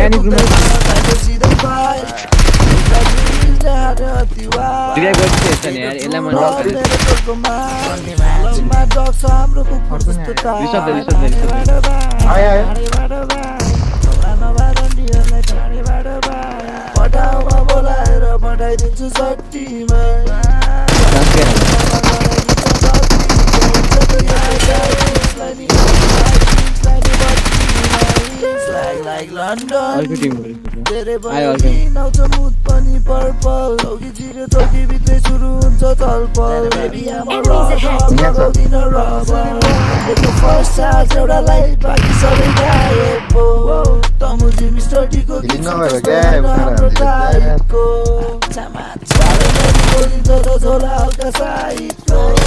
panic room revive गरिदिएछ नि यार यसलाई मैले like London तेरे बनी नाउच मुद पनि पर्पल औगी जिरे तोगी भित्रै सुरु हुन्छ तलपल बेबी आम दिन रबर फर्स्ट चार्ज एउटा लाइट बाँकी सबै गायब हो तमुजी मिस्टर डीको गीत हाम्रो टाइपको बोलिन्छ त झोला हल्का साइडको